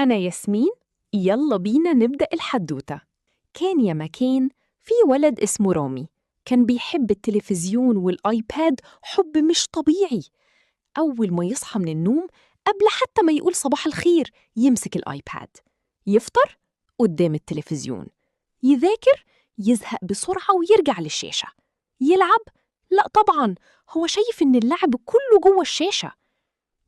أنا ياسمين. يلا بينا نبدأ الحدوتة. كان يا مكان في ولد اسمه رامي، كان بيحب التلفزيون والآيباد حب مش طبيعي. أول ما يصحى من النوم قبل حتى ما يقول صباح الخير يمسك الآيباد، يفطر قدام التلفزيون، يذاكر، يزهق بسرعة ويرجع للشاشة، يلعب. لا طبعاً، هو شايف إن اللعب كله جوه الشاشة.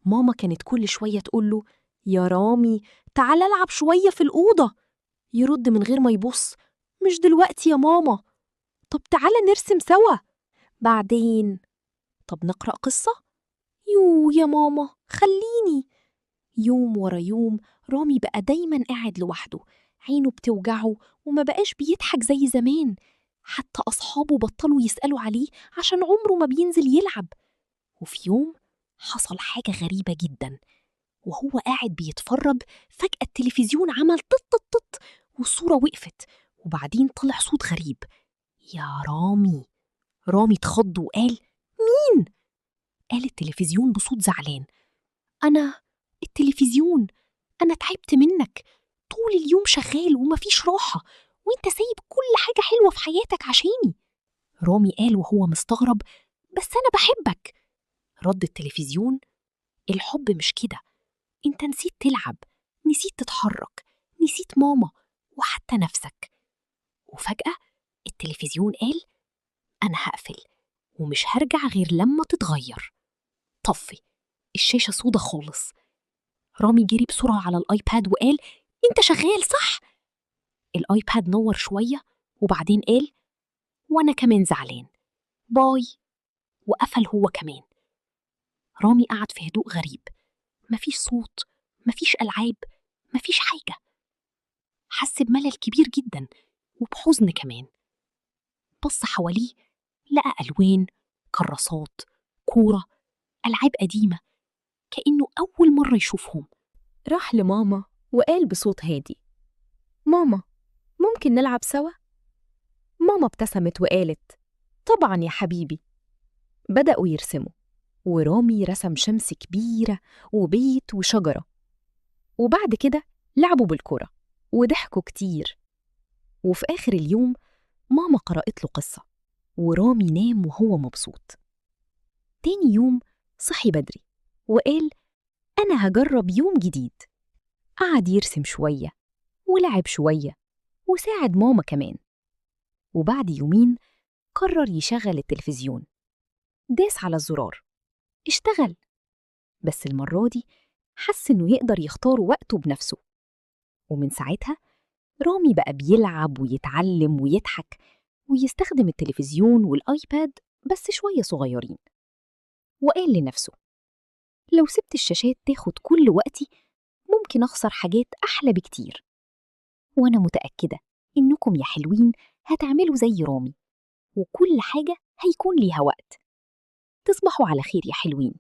ماما كانت كل شوية تقوله: يا رامي تعال العب شوية في الأوضة. يرد من غير ما يبص: مش دلوقتي يا ماما. طب تعال نرسم سوا بعدين. طب نقرأ قصة. يا ماما خليني. يوم ورا يوم رامي بقى دايما قاعد لوحده، عينه بتوجعه وما بقاش بيضحك زي زمان. حتى أصحابه بطلوا يسألوا عليه عشان عمره ما بينزل يلعب. وفي يوم حصل حاجة غريبة جدا. وهو قاعد بيتفرج فجأة التلفزيون عمل طط طط طط والصورة وقفت، وبعدين طلع صوت غريب: يا رامي. رامي اتخض وقال: مين؟ قال التلفزيون بصوت زعلان: أنا التلفزيون، أنا تعبت منك، طول اليوم شغال ومفيش راحة، وانت سايب كل حاجة حلوة في حياتك عشاني. رامي قال وهو مستغرب: بس أنا بحبك. رد التلفزيون: الحب مش كده، انت نسيت تلعب، نسيت تتحرك، نسيت ماما وحتى نفسك. وفجأة التلفزيون قال: أنا هقفل ومش هرجع غير لما تتغير. طفي الشاشة سودة خالص. رامي جري بسرعة على الآيباد وقال: أنت شغال صح؟ الآيباد نور شوية وبعدين قال: وأنا كمان زعلان، باي. وقفل هو كمان. رامي قعد في هدوء غريب، مفيش صوت، مفيش ألعاب، مفيش حاجة. حس بملل كبير جدا وبحزن كمان. بص حواليه، لقى ألوان، كراسات، كورة، ألعاب قديمة كأنه أول مرة يشوفهم. راح لماما وقال بصوت هادي: ماما، ممكن نلعب سوا؟ ماما ابتسمت وقالت: طبعا يا حبيبي. بدأوا يرسموا، ورامي رسم شمس كبيرة وبيت وشجرة. وبعد كده لعبوا بالكرة وضحكوا كتير. وفي آخر اليوم ماما قرأت له قصة، ورامي نام وهو مبسوط. تاني يوم صحي بدري وقال: أنا هجرب يوم جديد. قعد يرسم شوية ولعب شوية وساعد ماما كمان. وبعد يومين قرر يشغل التلفزيون. داس على الزرار، اشتغل. بس المرة دي حس إنه يقدر يختار وقته بنفسه. ومن ساعتها رامي بقى بيلعب ويتعلم ويضحك ويستخدم التلفزيون والآيباد بس شوية صغيرين. وقال لنفسه: لو سبت الشاشات تاخد كل وقتي ممكن أخسر حاجات أحلى بكتير. وأنا متأكدة إنكم يا حلوين هتعملوا زي رامي، وكل حاجة هيكون ليها وقت. تصبحوا على خير يا حلوين.